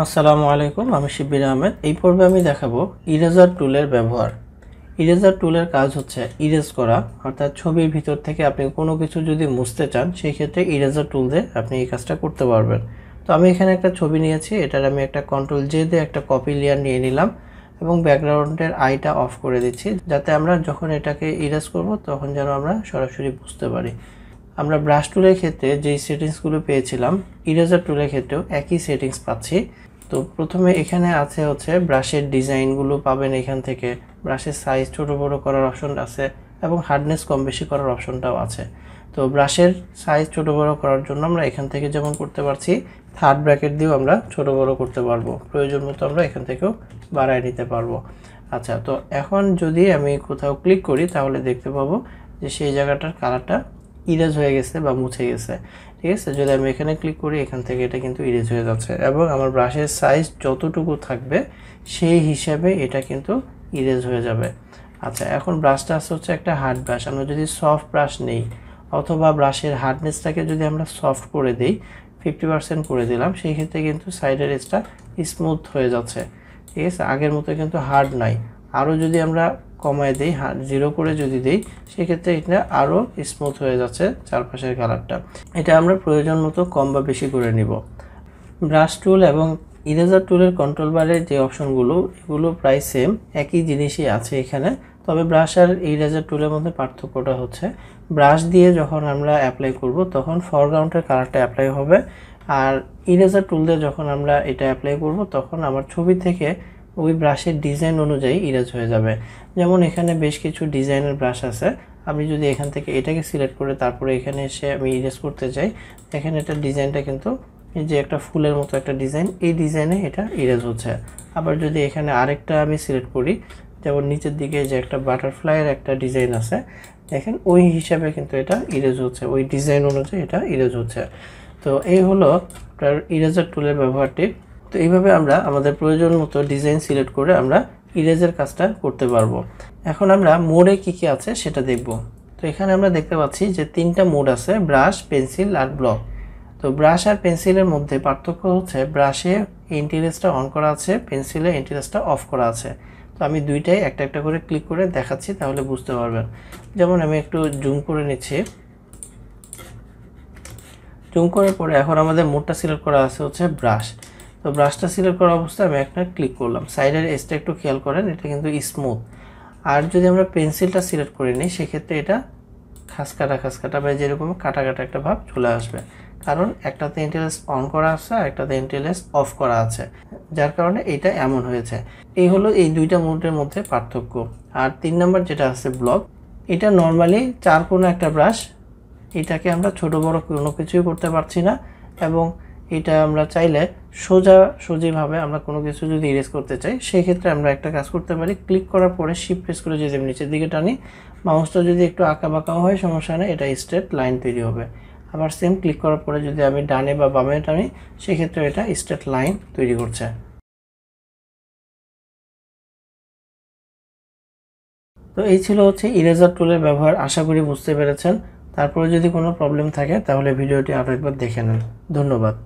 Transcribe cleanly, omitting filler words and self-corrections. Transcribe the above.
আসসালামু আলাইকুম, আমি শিব্বির আহমেদ। এই পর্বে আমি দেখাবো ইরেজার টুলের ব্যবহার। ইরেজার টুলের কাজ হচ্ছে ইরেজ করা, অর্থাৎ ছবির ভিতর থেকে আপনি কোনো কিছু যদি মুছতে চান সেই ক্ষেত্রে ইরেজার টুল দিয়ে আপনি এই কাজটা করতে পারবেন। তো আমি এখানে একটা ছবি নিয়েছি, এটার আমি একটা কন্ট্রোল জে দিয়ে একটা কপি লেয়ার নিয়ে নিলাম এবং ব্যাকগ্রাউন্ডের আইটা অফ করে দিচ্ছি, যাতে আমরা যখন এটাকে ইরেজ করব তখন যেন আমরা সরাসরি বুঝতে পারি। আমরা ব্রাশ টুলের ক্ষেত্রে যেই সেটিংসগুলো পেয়েছিলাম, ইরেজার টুলের ক্ষেত্রেও একই সেটিংস পাচ্ছি। তো প্রথমে এখানে আছে হচ্ছে ব্রাশের ডিজাইনগুলো পাবেন এখান থেকে, ব্রাশের সাইজ ছোট বড় করার অপশন আছে এবং হার্ডনেস কম বেশি করার অপশনটাও আছে। তো ব্রাশের সাইজ ছোট বড় করার জন্য আমরা এখান থেকে যেমন করতে পারছি, থার্ড ব্র্যাকেট দিয়েও আমরা ছোট বড় করতে পারবো, প্রয়োজন মতো আমরা এখান থেকেও বাড়ায় নিতে পারবো। আচ্ছা, তো এখন যদি আমি কোথাও ক্লিক করি তাহলে দেখতে পাবো যে সেই জায়গাটার কালারটা ইরেজ হয়ে গেছে বা মুছে গেছে। ঠিক আছে, যদি আমি এখানে ক্লিক করি এখান থেকে এটা কিন্তু ইরেজ হয়ে যাচ্ছে এবং আমার ব্রাশের সাইজ যতটুকু থাকবে সেই হিসাবে এটা কিন্তু ইরেজ হয়ে যাবে। আচ্ছা, এখন ব্রাশটা হচ্ছে একটা হার্ড ব্রাশ। আমরা যদি সফট ব্রাশ নেই অথবা ব্রাশের হার্ডনেসটাকে যদি আমরা সফট করে দিই, 50% করে দিলাম, সেই ক্ষেত্রে কিন্তু সাইডের এজটা স্মুথ হয়ে যাচ্ছে। ঠিক আছে, আগের মতো কিন্তু হার্ড নাই। আরও যদি আমরা কমায় দিই, 0 করে যদি দিই, সেক্ষেত্রে এটা আরও স্মুথ হয়ে যাচ্ছে চারপাশের কালারটা। এটা আমরা প্রয়োজন মতো কম বা বেশি করে নিব। ব্রাশ টুল এবং ইরেজার টুলের কন্ট্রোল বারের যে অপশনগুলো, এগুলো প্রায় সেম, একই জিনিসই আছে এখানে। তবে ব্রাশ আর ইরেজার টুলের মধ্যে পার্থক্যটা হচ্ছে, ব্রাশ দিয়ে যখন আমরা অ্যাপ্লাই করব তখন ফরগ্রাউন্ডের কালারটা অ্যাপ্লাই হবে, আর ইরেজার টুল দিয়ে যখন আমরা এটা অ্যাপ্লাই করব তখন আমার ছবি থেকে ওই ব্রাশের ডিজাইন অনুযায়ী ইরেজ হয়ে যাবে। যেমন এখানে বেশ কিছু ডিজাইনের ব্রাশ আছে, আমি যদি এখান থেকে এটাকে সিলেক্ট করে তারপরে এখানে এসে আমি ইরেজ করতে চাই, এখানে এটা ডিজাইনটা কিন্তু এই যে একটা ফুলের মতো একটা ডিজাইন, এই ডিজাইনে এটা ইরেজ হচ্ছে। আবার যদি এখানে আরেকটা আমি সিলেক্ট করি, যেমন নিচের দিকে যে একটা বাটারফ্লাইয়ের একটা ডিজাইন আছে, দেখেন ওই হিসাবে কিন্তু এটা ইরেজ হচ্ছে, ওই ডিজাইন অনুযায়ী এটা ইরেজ হচ্ছে। তো এই হলো ইরেজার টুলের ব্যবহারটি। তো এইভাবে আমরা আমাদের প্রয়োজন মতো ডিজাইন সিলেক্ট করে আমরা ইরেজের কাজটা করতে পারবো। এখন আমরা মোডে কি কি আছে সেটা দেখব। তো এখানে আমরা দেখতে পাচ্ছি যে 3টা মোড আছে, ব্রাশ, পেন্সিল আর ব্লক। তো ব্রাশ আর পেন্সিলের মধ্যে পার্থক্য হচ্ছে, ব্রাশে ইন্টিরেসটা অন করা আছে, পেন্সিলে ইন্টিরেসটা অফ করা আছে। তো আমি দুইটাই একটা একটা করে ক্লিক করে দেখাচ্ছি, তাহলে বুঝতে পারবেন। যেমন আমি একটু জুম করে নিচ্ছি। জুম করার পরে এখন আমাদের মোডটা সিলেক্ট করা আছে হচ্ছে ব্রাশ। তো ব্রাশটা সিলেক্ট করা অবস্থায় আমি একটা ক্লিক করলাম, সাইডের এজটা একটু খেয়াল করেন, এটা কিন্তু স্মুথ। আর যদি আমরা পেন্সিলটা সিলেক্ট করে নিই সেক্ষেত্রে এটা খাসকাটা বা যেরকম কাটা কাটা একটা ভাব চলে আসবে, কারণ একটাতে ইন্টারেস্ট অন করা আছে আর একটাতে ইন্টারেস্ট অফ করা আছে, যার কারণে এটা এমন হয়েছে। এই হলো এই দুইটা মোডের মধ্যে পার্থক্য। আর 3 নম্বর যেটা আছে ব্লক, এটা নর্মালি 4 কোণা একটা ব্রাশ, এটাকে আমরা ছোট বড় কোনো কিছুই করতে পারছি না, এবং এটা আমরা চাইলে সোজাভাবে আমরা কোনো কিছু যদি ইরেজ করতে চাই সেই ক্ষেত্রে আমরা একটা কাজ করতে পারি, ক্লিক করার পরে শিফট প্রেস করে যদি নিচের দিকে টানি, মাউসটা যদি একটু আঁকা বাঁকাও হয় সমস্যা নেই, এটা স্ট্রেট লাইন তৈরি হবে। আবার সেম ক্লিক করার পরে যদি আমি ডানে বা বামে টানি সেক্ষেত্রে এটা স্ট্রেট লাইন তৈরি করছে। তো এই ছিল হচ্ছে ইরেজার টুলের ব্যবহার, আশা করি বুঝতে পেরেছেন। তারপরে যদি কোনো প্রবলেম থাকে তাহলে ভিডিওটি আরও একবার দেখে নেন। ধন্যবাদ।